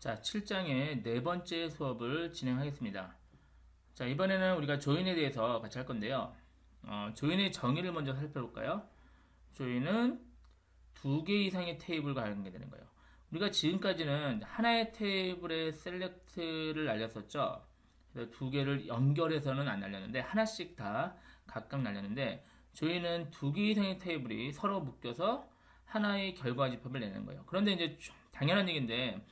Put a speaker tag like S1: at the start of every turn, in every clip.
S1: 자, 7장의 네 번째 수업을 진행하겠습니다. 자, 이번에는 우리가 조인에 대해서 같이 할 건데요. 조인의 정의를 먼저 살펴볼까요? 조인은 두 개 이상의 테이블과 관계되는 거예요. 우리가 지금까지는 하나의 테이블에 셀렉트를 날렸었죠. 그래서 두 개를 연결해서는 안 날렸는데 하나씩 다 각각 날렸는데 조인은 두 개 이상의 테이블이 서로 묶여서 하나의 결과집합을 내는 거예요. 그런데 이제 당연한 얘기인데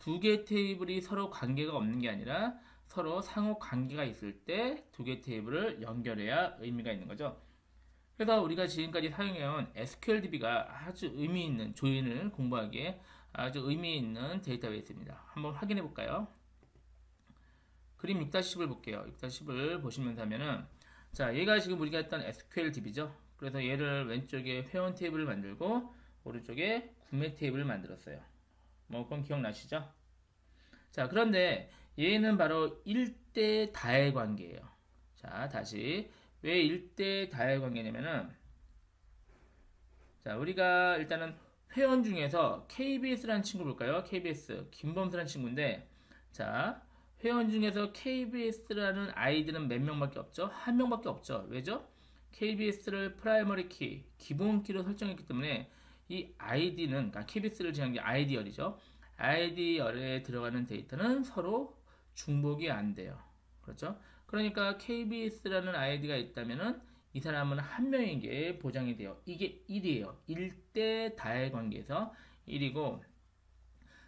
S1: 두 개의 테이블이 서로 관계가 없는 게 아니라 서로 상호 관계가 있을 때 두 개의 테이블을 연결해야 의미가 있는 거죠. 그래서 우리가 지금까지 사용해온 SQLDB가 아주 의미 있는 조인을 공부하기에 아주 의미 있는 데이터베이스입니다. 한번 확인해 볼까요? 그림 6-10을 볼게요. 6-10을 보시면서 하면은 자, 얘가 지금 우리가 했던 SQLDB죠. 그래서 얘를 왼쪽에 회원 테이블을 만들고 오른쪽에 구매 테이블을 만들었어요. 뭐 그건 기억나시죠? 자, 그런데 얘는 바로 1대 다의 관계예요. 자, 다시 왜 1대 다의 관계냐면은 자, 우리가 일단은 회원 중에서 KBS라는 친구 볼까요? KBS 김범수라는 친구인데 자, 회원 중에서 KBS라는 아이디는 몇 명밖에 없죠? 한 명밖에 없죠. 왜죠? KBS를 프라이머리 키, 기본 키로 설정했기 때문에 이 아이디는 그러니까 KBS를 지정한 게 아이디열이죠. 아이디열에 들어가는 데이터는 서로 중복이 안 돼요. 그렇죠? 그러니까 KBS라는 아이디가 있다면은 이 사람은 한 명인 게 보장이 돼요. 이게 1이에요. 1대 다의 관계에서 1이고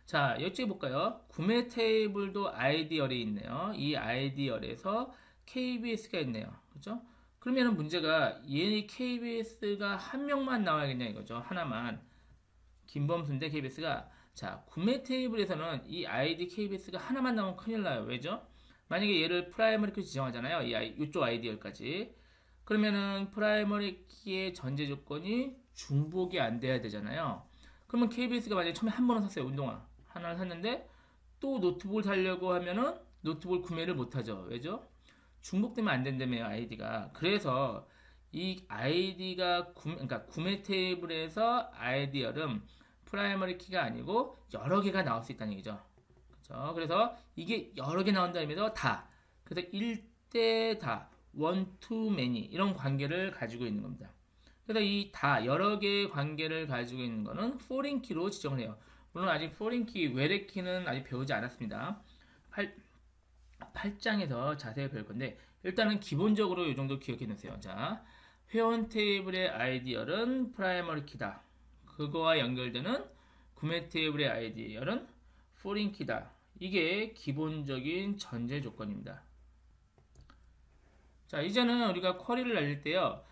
S1: 자, 여기 볼까요? 구매 테이블도 아이디열이 있네요. 이 아이디열에서 KBS가 있네요. 그렇죠? 그러면 문제가 얘 KBS가 한 명만 나와야겠냐 이거죠. 하나만. 김범수인데 KBS가 자, 구매 테이블에서는 이 아이디 KBS가 하나만 나오면 큰일 나요. 왜죠? 만약에 얘를 프라이머리 키 지정하잖아요. 이쪽 아이디열까지. 그러면은 프라이머리 키의 전제 조건이 중복이 안 돼야 되잖아요. 그러면 KBS가 만약에 처음에 한 번은 샀어요. 운동화. 하나를 샀는데 또 노트북을 사려고 하면은 노트북을 구매를 못 하죠. 왜죠? 중복되면 안 된다며요. 아이디가. 그래서 이 아이디가 그러니까 구매 테이블에서 아이디열은 프라이머리 키가 아니고 여러 개가 나올 수 있다는 얘기죠. 그렇죠? 그래서 이게 여러 개 나온다는 의미에서 다. 그래서 1대 다, one to many 이런 관계를 가지고 있는 겁니다. 그래서 이 다 여러 개의 관계를 가지고 있는 거는 foreign 키로 지정을 해요. 물론 아직 foreign 키, 외래 키는 아직 배우지 않았습니다. 8장에서 자세히 배울 건데 일단은 기본적으로 이 정도 기억해 놓으세요. 자, 회원 테이블의 아이디열은 프라이머리 키다. 그거와 연결되는 구매 테이블의 아이디열은 foreign 키다. 이게 기본적인 전제 조건입니다. 자, 이제는 우리가 쿼리를 날릴 때요.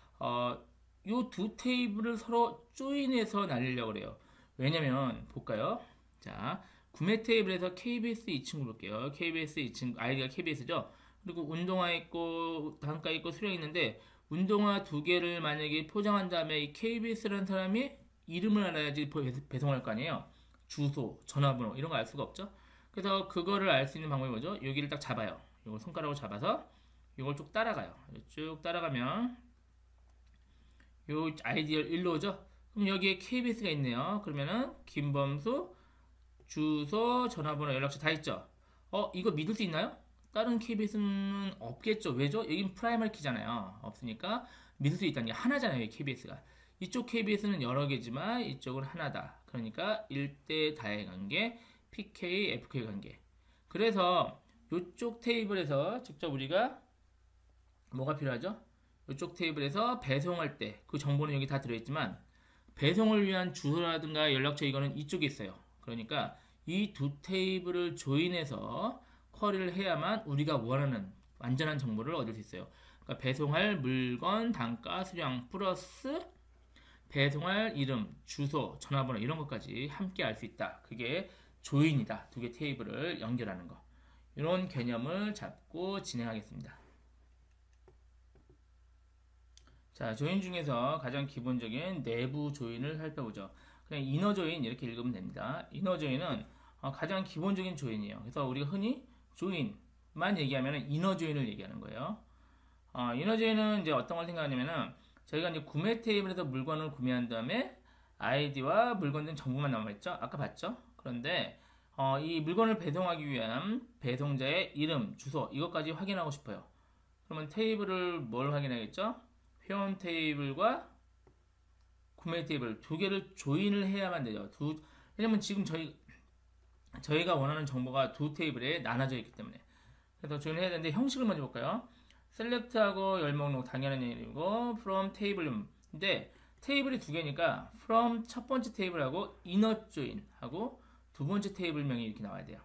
S1: 이 두 테이블을 서로 조인해서 날리려고 그래요. 왜냐면 볼까요? 자, 구매 테이블에서 KBS 이 친구 볼게요. KBS 이 친구 아이디가 KBS죠. 그리고 운동화 있고 단가 있고 수령 있는데 운동화 두 개를 만약에 포장한 다음에 이 KBS라는 사람이 이름을 알아야지 배송할 거 아니에요. 주소, 전화번호 이런 거 알 수가 없죠. 그래서 그거를 알 수 있는 방법이 뭐죠? 여기를 딱 잡아요. 이걸 손가락으로 잡아서 이걸 쭉 따라가요. 쭉 따라가면 요 아이디를 일로 오죠. 그럼 여기에 KBS가 있네요. 그러면은 김범수 주소, 전화번호, 연락처 다 있죠. 이거 믿을 수 있나요? 다른 KBS는 없겠죠. 왜죠? 여긴 프라이머리 키잖아요. 없으니까 믿을 수 있다는 게 하나잖아요. 이 KBS가. 이쪽 KBS는 여러 개지만 이쪽은 하나다. 그러니까 1대 다의 관계, PK, FK 관계. 그래서 이쪽 테이블에서 직접 우리가 뭐가 필요하죠? 이쪽 테이블에서 배송할 때 그 정보는 여기 다 들어있지만 배송을 위한 주소라든가 연락처 이거는 이쪽에 있어요. 그러니까 이 두 테이블을 조인해서 쿼리를 해야만 우리가 원하는 완전한 정보를 얻을 수 있어요. 그러니까 배송할 물건, 단가, 수량 플러스 배송할 이름, 주소, 전화번호 이런 것까지 함께 알 수 있다. 그게 조인이다. 두 개 테이블을 연결하는 거. 이런 개념을 잡고 진행하겠습니다. 자, 조인 중에서 가장 기본적인 내부 조인을 살펴보죠. 그냥 이너 조인 이렇게 읽으면 됩니다. 이너 조인은 가장 기본적인 조인이에요. 그래서 우리가 흔히 조인만 얘기하면 이너 조인을 얘기하는 거예요. 이너 조인은 이제 어떤 걸 생각하냐면은 저희가 이제 구매 테이블에서 물건을 구매한 다음에 아이디와 물건 등 정보만 남아있죠. 아까 봤죠. 그런데 이 물건을 배송하기 위한 배송자의 이름, 주소 이것까지 확인하고 싶어요. 그러면 테이블을 뭘 확인하겠죠? 회원 테이블과 구매 테이블 두 개를 조인을 해야만 되죠. 왜냐면 지금 저희가 원하는 정보가 두 테이블에 나눠져 있기 때문에. 그래서 조인을 해야 되는데 형식을 먼저 볼까요? 셀렉트하고 열 목록 당연한 얘기고 from 테이블인데 테이블이 두 개니까 from 첫 번째 테이블하고 inner join 하고 두 번째 테이블명이 이렇게 나와야 돼요.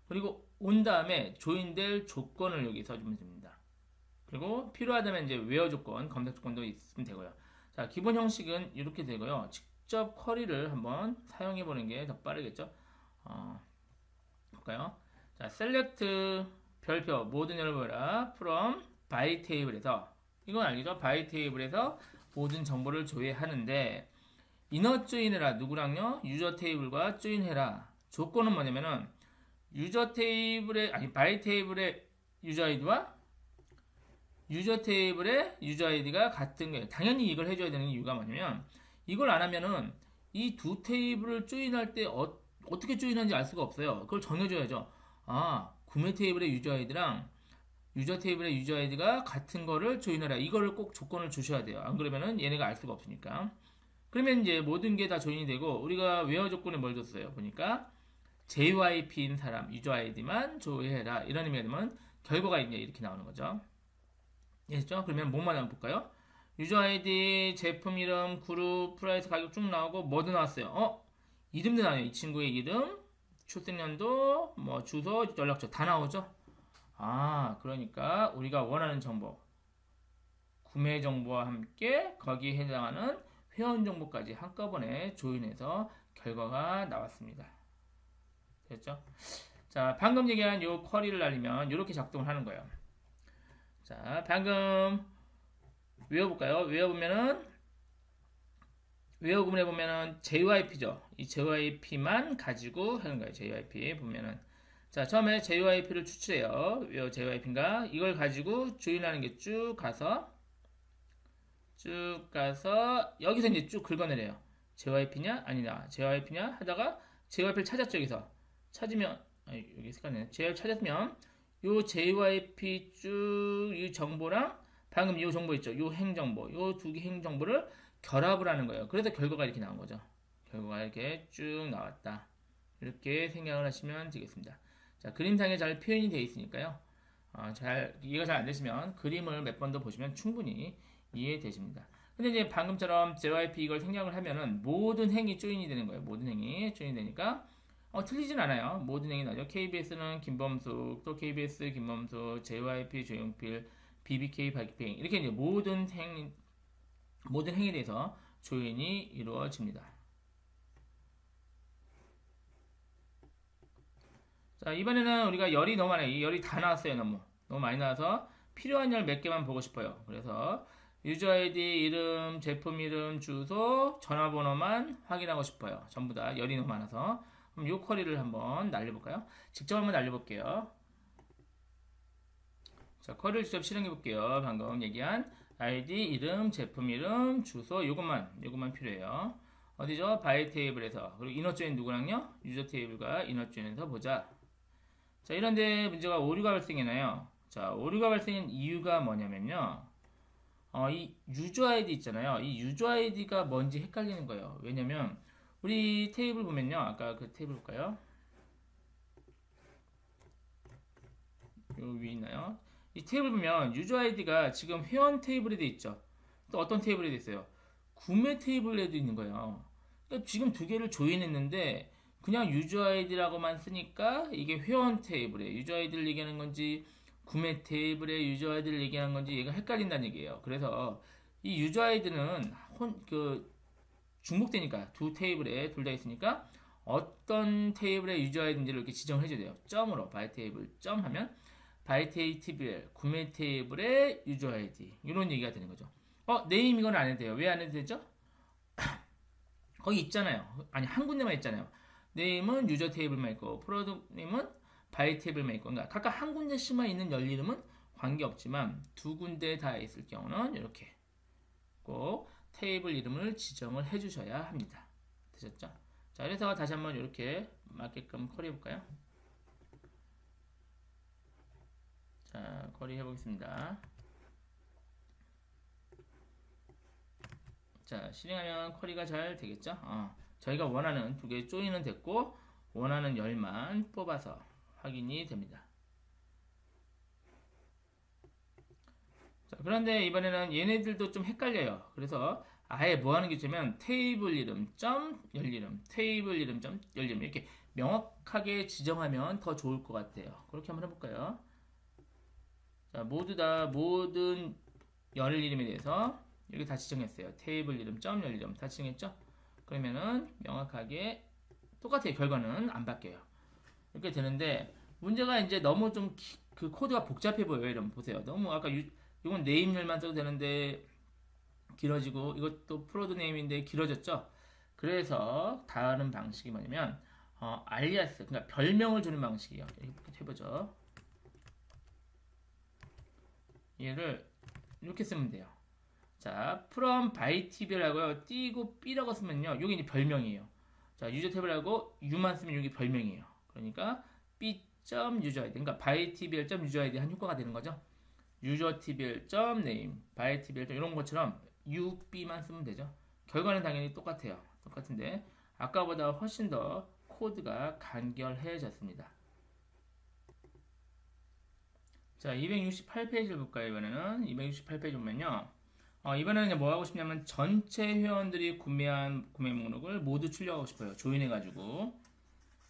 S1: 그리고 온 다음에 조인될 조건을 여기 써주면 됩니다. 그리고 필요하다면 이제 where 조건, 검색 조건도 있으면 되고요. 자, 기본 형식은 이렇게 되고요. 직접 쿼리를 한번 사용해 보는 게 더 빠르겠죠. 볼까요? 자, select 별표 모든 열보라 from by table에서 이건 알겠죠? by table에서 모든 정보를 조회하는데 inner join해라 누구랑요? 유저 테이블과 조인해라. 조건은 뭐냐면은 유저 테이블의 by 테이블의 유저 아이디와 유저 테이블의 유저 아이디가 같은 거예요. 당연히 이걸 해줘야 되는 이유가 뭐냐면 이걸 안 하면은 이 두 테이블을 조인할 때 어떻게 조인하는지 알 수가 없어요. 그걸 정해줘야죠. 구매 테이블의 유저 아이디랑 유저 테이블의 유저 아이디가 같은 거를 조인하라. 이거를 꼭 조건을 주셔야 돼요. 안 그러면은 얘네가 알 수가 없으니까. 그러면 이제 모든 게 다 조인이 되고 우리가 웨어 조건에 뭘 줬어요? 보니까 JYP인 사람 유저 아이디만 조회해라. 이런 의미가 되면 결과가 이제 이렇게 나오는 거죠. 됐죠? 그러면 뭐만 한번 볼까요? 유저 아이디, 제품 이름, 그룹, 프라이스, 가격 쭉 나오고 뭐도 나왔어요. 이름도 나와요. 이 친구의 이름, 출생년도, 뭐 주소, 연락처 다 나오죠? 그러니까 우리가 원하는 정보, 구매 정보와 함께 거기에 해당하는 회원 정보까지 한꺼번에 조인해서 결과가 나왔습니다. 됐죠? 자, 방금 얘기한 요 쿼리를 날리면 이렇게 작동을 하는 거예요. 자, 방금 외워볼까요? 외워 구문에 보면은 JYP죠. 이 JYP만 가지고 하는 거예요. JYP 보면은 자, 처음에 JYP를 추출해요. 왜 JYP인가? 이걸 가지고 조인하는 게 쭉 가서 여기서 이제 쭉 긁어내려요. JYP냐? 아니다. JYP냐? 하다가 JYP를 찾았죠. 여기서 찾으면 여기 헷갈리네. JYP 찾았으면 요 JYP 쭉 이 정보랑 방금 이 정보 있죠. 요 행정보, 요 두 개 행정보를 결합을 하는 거예요. 그래서 결과가 이렇게 나온 거죠. 결과가 이렇게 쭉 나왔다. 이렇게 생각을 하시면 되겠습니다. 자, 그림상에 잘 표현이 되어 있으니까요. 이해가 잘 안 되시면 그림을 몇 번 더 보시면 충분히 이해되십니다. 근데 이제 방금처럼 JYP 이걸 생략을 하면은 모든 행이 조인이 되는 거예요. 모든 행이 조인이 되니까 틀리진 않아요. 모든 행이 나죠. KBS는 김범수, 또 KBS 김범수, JYP 조용필, BBK 박기팽 이렇게 이제 모든 행에 대해서 조인이 이루어집니다. 자, 이번에는 우리가 열이 너무 많아요. 이 열이 다 나왔어요. 너무 많이 나와서 필요한 열 몇 개만 보고 싶어요. 그래서 유저 아이디, 이름, 제품 이름, 주소, 전화번호만 확인하고 싶어요. 전부 다 열이 너무 많아서 그럼 요 쿼리를 한번 날려볼까요? 직접 한번 날려볼게요. 자, 쿼리를 직접 실행해 볼게요. 방금 얘기한 아이디, 이름, 제품 이름, 주소 요것만 필요해요. 어디죠? 바이 테이블에서. 그리고 이너 조인 누구랑요? 유저 테이블과 이너 조인에서 보자. 자, 이런데 문제가 오류가 발생해나요? 자, 오류가 발생한 이유가 뭐냐면요. 이 유저 아이디 있잖아요. 이 유저 아이디가 뭔지 헷갈리는 거예요. 왜냐면 우리 테이블 보면요. 아까 그 테이블 볼까요? 요 위에 있나요? 이 테이블 보면 유저 아이디가 지금 회원 테이블에 돼 있죠. 또 어떤 테이블에 돼 있어요? 구매 테이블에도 있는 거예요. 그러니까 지금 두 개를 조인했는데 그냥 유저 아이디라고만 쓰니까 이게 회원 테이블에 유저 아이디를 얘기하는 건지 구매 테이블에 유저 아이디를 얘기하는 건지 얘가 헷갈린다는 얘기예요. 그래서 이 유저 아이디는 중복되니까 두 테이블에 둘 다 있으니까 어떤 테이블의 유저 아이디인지를 이렇게 지정을 해줘야 돼요. 점으로 바이 테이블 점 하면 바이 테이블 구매 테이블의 유저 아이디 이런 얘기가 되는 거죠. 네임 이건 안 해도 돼요. 왜 안 해도 되죠? 거기 있잖아요. 아니 한 군데만 있잖아요. 네임은 유저 테이블만 있고 프로덕트 네임은 바이 테이블만 있고 그러니까 각각 한 군데씩만 있는 열 이름은 관계없지만 두 군데 다 있을 경우는 이렇게 꼭 테이블 이름을 지정을 해주셔야 합니다. 되셨죠? 자, 그래서 다시 한번 이렇게 맞게끔 쿼리 해볼까요? 자, 쿼리 해보겠습니다. 자, 실행하면 쿼리가 잘 되겠죠? 저희가 원하는 두 개 조인은 됐고 원하는 열만 뽑아서 확인이 됩니다. 자, 그런데 이번에는 얘네들도 좀 헷갈려요. 그래서 아예 뭐 하는 게 있냐면 테이블 이름 점 열 이름, 테이블 이름 점 열 이름 이렇게 명확하게 지정하면 더 좋을 것 같아요. 그렇게 한번 해볼까요? 자, 모두 다 모든 열 이름에 대해서 여기 다 지정했어요. 테이블 이름 점 열 이름 다 지정했죠? 그러면은 명확하게 똑같아요. 결과는 안 바뀌어요. 이렇게 되는데 문제가 이제 너무 좀 그 코드가 복잡해 보여요. 이러면 보세요. 너무 아까 이건 네임열만 써도 되는데 길어지고 이것도 프로드 네임인데 길어졌죠. 그래서 다른 방식이 뭐냐면 알리아스 그러니까 별명을 주는 방식이에요. 이렇게 해보죠. 얘를 이렇게 쓰면 돼요. 자, from by tb라고요. 띄고 b라고 쓰면요. 이게 이제 별명이에요. 자, 유저 탭을하고 u만 쓰면 이게 별명이에요. 그러니까 b.user id 그러니까 by tbl.user id 한 효과가 되는 거죠. user tbl.name by tbl 이런 것처럼 ub만 쓰면 되죠. 결과는 당연히 똑같아요. 똑같은데 아까보다 훨씬 더 코드가 간결해졌습니다. 자, 268페이지를 볼까요? 이번에는 268페이지 보면요. 이번에는 뭐 하고 싶냐면 전체 회원들이 구매한 구매 목록을 모두 출력하고 싶어요. 조인해가지고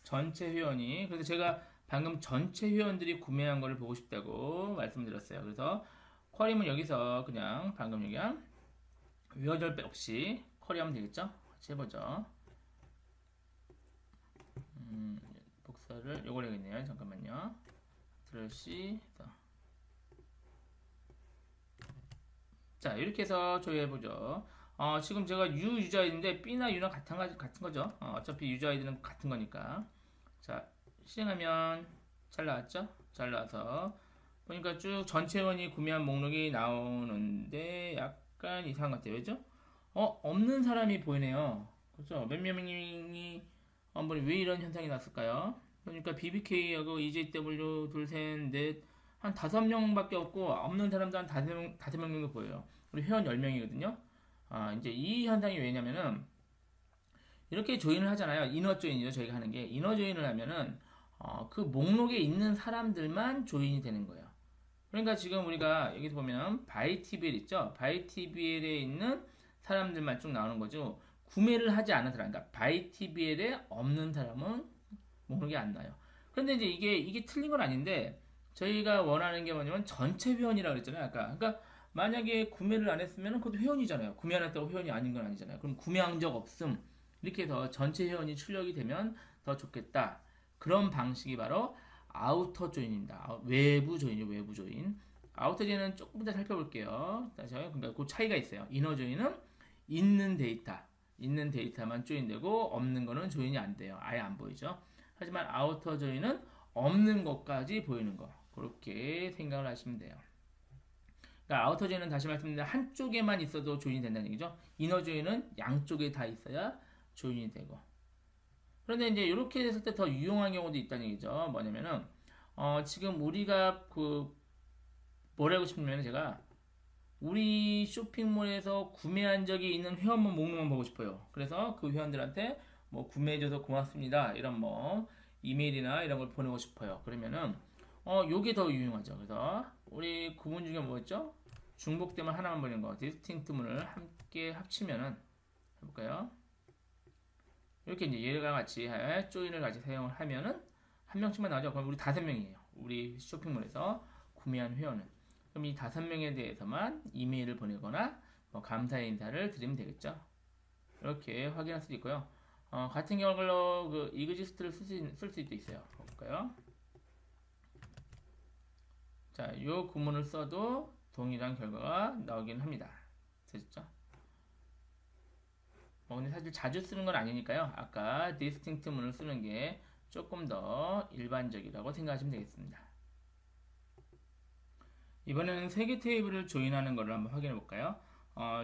S1: 전체 회원이 그래서 제가 방금 전체 회원들이 구매한 거를 보고 싶다고 말씀드렸어요. 그래서 쿼리는 여기서 그냥 방금 그냥 위어절 없이 쿼리하면 되겠죠? 같이 해보죠. 복사를 요걸 해야겠네요. 잠깐만요. 트래시 자, 이렇게 해서 조회해보죠. 지금 제가 U 유저 아이디인데 B나 U나 같은 거죠. 어차피 유저 아이디는 같은 거니까. 자, 실행하면 잘 나왔죠? 잘 나와서 보니까 쭉 전체 회원이 구매한 목록이 나오는데 약간 이상한 것 같아요. 그죠? 없는 사람이 보이네요. 그렇죠? 몇 명이 한번 왜 이런 현상이 났을까요? 그러니까 BBK하고 EJW 둘, 셋, 넷, 한 5명밖에 없고 없는 사람도 한 5명 정도 보여요. 우리 회원 10명이거든요. 이제 이 현상이 왜냐면은 이렇게 조인을 하잖아요. 이너 조인이죠. 저희가 하는 게 이너 조인을 하면은 그 목록에 있는 사람들만 조인이 되는 거예요. 그러니까 지금 우리가 여기서 보면 바이티비엘 있죠. 바이티비엘에 있는 사람들만 쭉 나오는 거죠. 구매를 하지 않은 사람, 그러니까 바이티비엘에 없는 사람은 목록이 안 나요. 그런데 이제 이게 틀린 건 아닌데 저희가 원하는 게 뭐냐면 전체 회원이라고 그랬잖아요. 아까. 그러니까 만약에 구매를 안 했으면 그것도 회원이잖아요. 구매 안 했다고 회원이 아닌 건 아니잖아요. 그럼 구매한 적 없음. 이렇게 해서 전체 회원이 출력이 되면 더 좋겠다. 그런 방식이 바로 아우터 조인입니다. 외부 조인이요. 외부 조인. 아우터 조인은 조금 더 살펴볼게요. 다시 그러니까 그 차이가 있어요. 이너 조인은 있는 데이터만 조인되고 없는 거는 조인이 안 돼요. 아예 안 보이죠. 하지만 아우터 조인은 없는 것까지 보이는 거. 그렇게 생각을 하시면 돼요. 그러니까 아우터 조인은 다시 말씀드리면 한쪽에만 있어도 조인이 된다는 얘기죠. 이너 조인은 양쪽에 다 있어야 조인이 되고. 그런데 이제 이렇게 했을 때 더 유용한 경우도 있다는 얘기죠. 뭐냐면은 지금 우리가 뭐라고 싶으면 제가 우리 쇼핑몰에서 구매한 적이 있는 회원만 목록만 보고 싶어요. 그래서 그 회원들한테 뭐 구매해줘서 고맙습니다. 이런 뭐 이메일이나 이런 걸 보내고 싶어요. 그러면은 요게 더 유용하죠. 그래서 우리 구문 중에 뭐였죠? 중복되면 하나만 보는 거. 디스팅트 문을 함께 합치면은 해볼까요? 이렇게 이제 얘가 같이 조인을 같이 사용을 하면은 한 명씩만 나오죠. 그럼 우리 5명이에요. 우리 쇼핑몰에서 구매한 회원은. 그럼 이 5명에 대해서만 이메일을 보내거나 뭐 감사의 인사를 드리면 되겠죠. 이렇게 확인할 수도 있고요. 같은 경우로 그 이그지스트를 쓸 수도 있어요. 볼까요? 자, 이 구문을 써도 동일한 결과가 나오긴 합니다. 됐죠? 근데 사실 자주 쓰는 건 아니니까요. 아까 distinct 문을 쓰는 게 조금 더 일반적이라고 생각하시면 되겠습니다. 이번에는 3개 테이블을 조인하는 것을 한번 확인해 볼까요?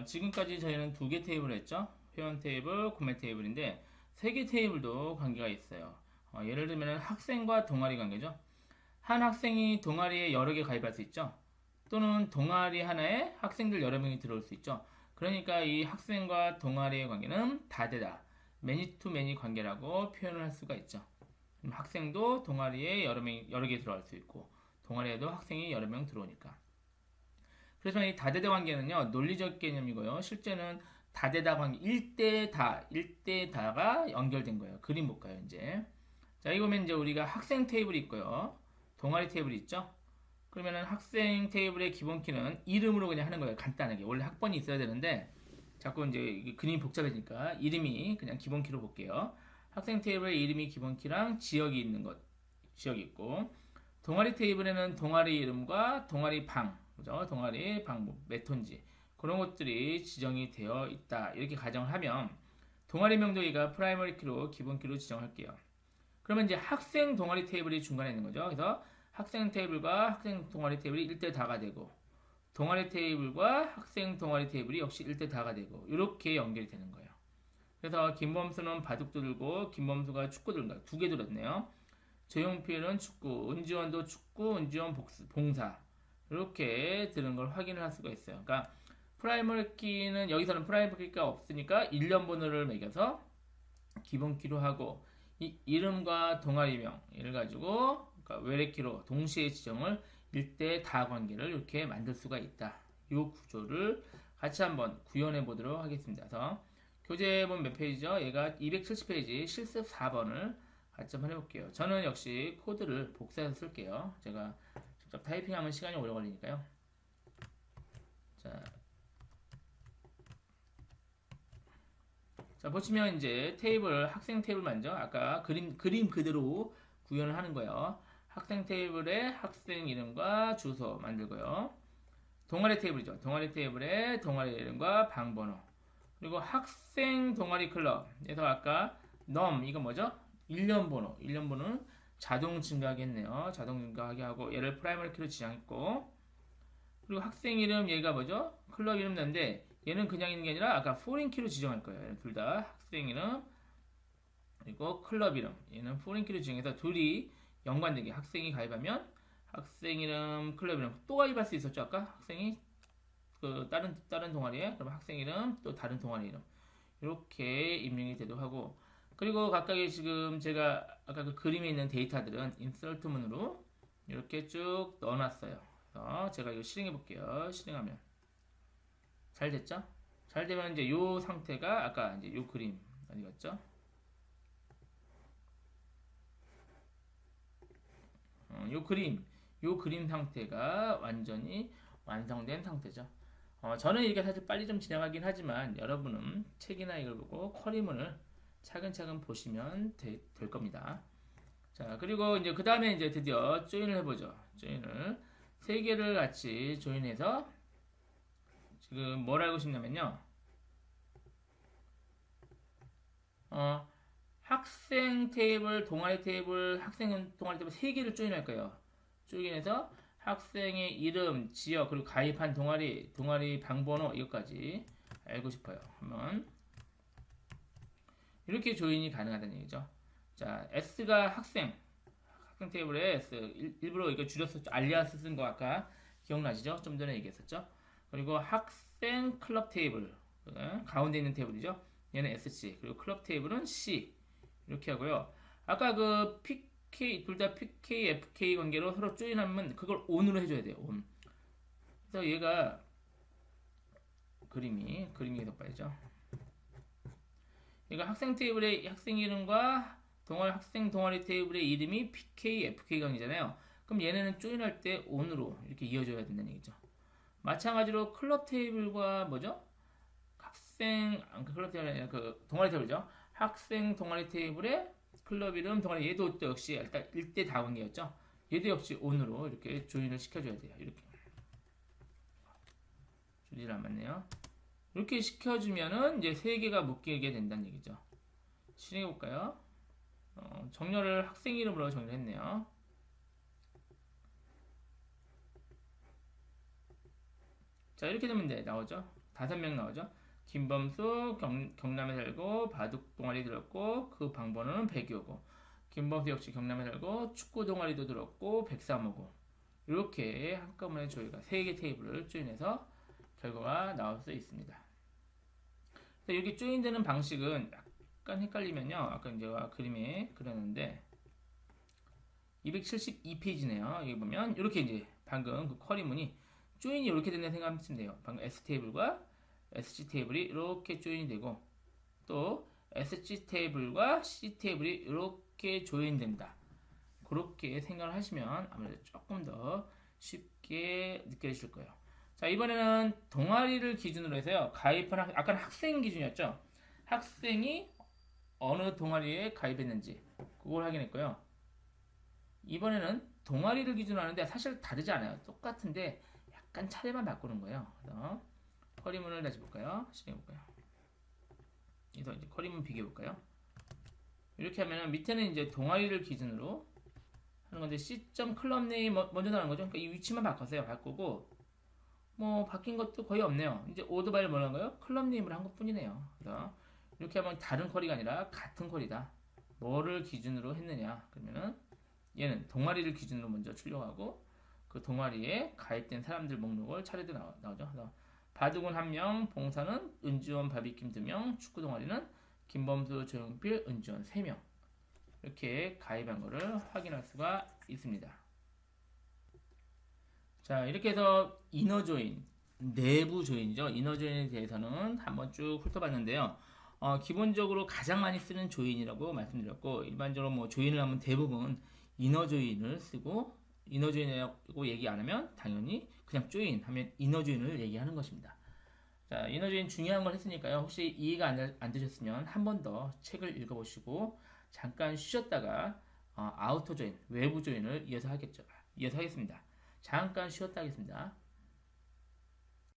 S1: 지금까지 저희는 2개 테이블을 했죠. 회원 테이블, 구매 테이블인데 3개 테이블도 관계가 있어요. 예를 들면 학생과 동아리 관계죠. 한 학생이 동아리에 여러 개 가입할 수 있죠. 또는 동아리 하나에 학생들 여러 명이 들어올 수 있죠. 그러니까 이 학생과 동아리의 관계는 다대다, 매니 투 매니 관계라고 표현을 할 수가 있죠. 학생도 동아리에 여러 개 들어갈 수 있고, 동아리에도 학생이 여러 명 들어오니까. 그래서 이 다대다 관계는요, 논리적 개념이고요. 실제는 다대다 관계, 1대 다가 연결된 거예요. 그림 볼까요, 이제. 자, 이거 보면 이제 우리가 학생 테이블이 있고요. 동아리 테이블이 있죠. 그러면은 학생 테이블의 기본 키는 이름으로 그냥 하는 거예요. 간단하게. 원래 학번이 있어야 되는데, 자꾸 이제 그림이 복잡해지니까 이름이 그냥 기본 키로 볼게요. 학생 테이블에 이름이 기본 키랑 지역이 있는 것, 지역이 있고, 동아리 테이블에는 동아리 이름과 동아리 방, 그죠? 동아리 방, 몇 톤지, 그런 것들이 지정이 되어 있다. 이렇게 가정을 하면, 동아리 명도기가 프라이머리 키로, 기본 키로 지정할게요. 그러면 이제 학생 동아리 테이블이 중간에 있는 거죠. 그래서 학생 테이블과 학생 동아리 테이블이 1대 다가 되고, 동아리 테이블과 학생 동아리 테이블이 역시 1대 다가 되고, 이렇게 연결이 되는 거예요. 그래서 김범수는 바둑도 들고, 김범수가 축구 들고, 두 개 들었네요. 조용필은 축구, 은지원도 축구, 은지원 봉사. 이렇게 들은 걸 확인을 할 수가 있어요. 그러니까 프라이머리 키는 여기서는 프라이머리 키가 없으니까 1년 번호를 매겨서 기본 키로 하고, 이 이름과 동아리명을 가지고 그러니까 외래키로 동시에 지정을 1대 다 관계를 이렇게 만들 수가 있다. 이 구조를 같이 한번 구현해 보도록 하겠습니다. 그래서 교재본 몇 페이지죠? 얘가 270페이지 실습 4번을 같이 한번 해볼게요. 저는 역시 코드를 복사해서 쓸게요. 제가 직접 타이핑하면 시간이 오래 걸리니까요. 자, 보시면 이제 테이블, 학생 테이블 만져. 아까 그림 그대로 구현을 하는 거예요. 학생 테이블에 학생 이름과 주소 만들고요. 동아리 테이블이죠. 동아리 테이블에 동아리 이름과 방 번호. 그리고 학생 동아리 클럽에서 아까 이거 뭐죠? 1년 번호. 1년 번호는 자동 증가하겠네요. 자동 증가하게 하고 얘를 프라이머리 키로 지정했고, 그리고 학생 이름 얘가 뭐죠? 클럽 이름 넣는데 얘는 그냥 있는 게 아니라 아까 포린 키로 지정할 거예요. 둘 다 학생 이름 그리고 클럽 이름 얘는 포린 키로 지정해서 둘이 연관되게 학생이 가입하면 학생 이름 클럽 이름 또 가입할 수 있었죠. 아까 학생이 그 다른 동아리에 그럼 학생 이름 또 다른 동아리 이름 이렇게 입력이 되도록 하고, 그리고 각각의 지금 제가 아까 그 그림에 있는 데이터들은 인서트 문으로 이렇게 쭉 넣어놨어요. 그래서 제가 이거 실행해 볼게요. 실행하면 잘 됐죠? 잘 되면 이제 요 상태가 아까 이제 요 그림 어디 갔죠? 요 그림 상태가 완전히 완성된 상태죠. 저는 이게 사실 빨리 좀 진행하긴 하지만 여러분은 책이나 이걸 보고 쿼리문을 차근차근 보시면 될 겁니다. 자, 그리고 이제 그 다음에 이제 드디어 조인을 해보죠. 조인을 세 개를 같이 조인해서 지금 뭘 알고 싶냐면요. 학생 테이블, 동아리 테이블, 학생 동아리 테이블 세 개를 조인할 거예요. 조인해서 학생의 이름, 지역, 그리고 가입한 동아리, 동아리 방번호 이것까지 알고 싶어요. 한번 이렇게 조인이 가능하다는 얘기죠. 자, S가 학생 테이블에 S 일부러 이거 줄여서 알리아스 쓴 거 아까 기억나시죠? 좀 전에 얘기했었죠. 그리고 학생 클럽 테이블 가운데 있는 테이블이죠. 얘는 SC 그리고 클럽 테이블은 C 이렇게 하고요. 아까 그 PK 둘 다 PK, FK 관계로 서로 조인하면 그걸 ON으로 해줘야 돼요. ON. 그래서 얘가 그림이 계속 봐야죠. 얘가 학생 테이블의 학생 이름과 학생 동아리 테이블의 이름이 PK, FK 관계잖아요. 그럼 얘네는 조인할 때 ON으로 이렇게 이어져야 된다는 얘기죠. 마찬가지로 클럽 테이블과 뭐죠? 클럽 테이블이 아니라 그 동아리 테이블이죠. 학생 동아리 테이블에 클럽 이름 동아리 얘도 또 역시 일단 1대 다 관계였죠. 얘도 역시 ON으로 이렇게 조인을 시켜줘야 돼요. 이렇게 줄이 안 맞네요. 이렇게 시켜주면은 이제 세 개가 묶이게 된다는 얘기죠. 실행해 볼까요? 정렬을 학생 이름으로 정렬했네요. 자, 이렇게 되면 나오죠. 5명 나오죠. 김범수 경남에 살고 바둑 동아리 들었고 그 방번호는 100이오고, 김범수 역시 경남에 살고 축구 동아리도 들었고 백사모고 이렇게 한꺼번에 저희가 3개 테이블을 조인해서 결과가 나올 수 있습니다. 여기 조인되는 방식은 약간 헷갈리면요. 아까 제가 그림에 그렸는데 272페이지네요. 여기 보면 이렇게 이제 방금 그 쿼리문이 조인이 이렇게 된다고 생각하시면 돼요. 방금 S 테이블과 SG 테이블이 이렇게 조인이 되고 또 SG 테이블과 C 테이블이 이렇게 조인됩니다. 그렇게 생각을 하시면 아무래도 조금 더 쉽게 느껴지실 거예요. 자, 이번에는 동아리를 기준으로 해서요. 가입한 아까는 학생 기준이었죠. 학생이 어느 동아리에 가입했는지 그걸 확인했고요. 이번에는 동아리를 기준으로 하는데 사실 다르지 않아요. 똑같은데 약간 차례만 바꾸는 거예요. 그래서 쿼리문을 다시 볼까요? 실행해볼까요? 그래서 이제 쿼리문 비교해볼까요? 이렇게 하면은 밑에는 이제 동아리를 기준으로 하는 건데 C. 클럽 네임 먼저 나오는 거죠. 그러니까 이 위치만 바꿨어요. 바꾸고 뭐 바뀐 것도 거의 없네요. 이제 오토바이를 뭐라는 거예요? 클럽 네임을 한 것뿐이네요. 그래서 이렇게 하면 다른 쿼리가 아니라 같은 쿼리다. 뭐를 기준으로 했느냐? 그러면은 얘는 동아리를 기준으로 먼저 출력하고 그 동아리에 가입된 사람들 목록을 차례도 나오죠. 그래서 바둑은 1명, 봉사는 은지원, 바비킴 2명, 축구 동아리는 김범수, 조용필, 은지원 3명 이렇게 가입한 거를 확인할 수가 있습니다. 자, 이렇게 해서 이너 조인, 내부 조인이죠. 이너 조인에 대해서는 한번 쭉 훑어봤는데요. 기본적으로 가장 많이 쓰는 조인이라고 말씀드렸고 일반적으로 뭐 조인을 하면 대부분 이너 조인을 쓰고 이너 조인이라고 얘기 안 하면 당연히 그냥 조인 하면 이너 조인을 얘기하는 것입니다. 자, 이너 조인 중요한 걸 했으니까요. 혹시 이해가 안 되셨으면 한 번 더 책을 읽어보시고 잠깐 쉬었다가 아우터 조인, 외부 조인을 이어서 하겠습니다. 잠깐 쉬었다 하겠습니다.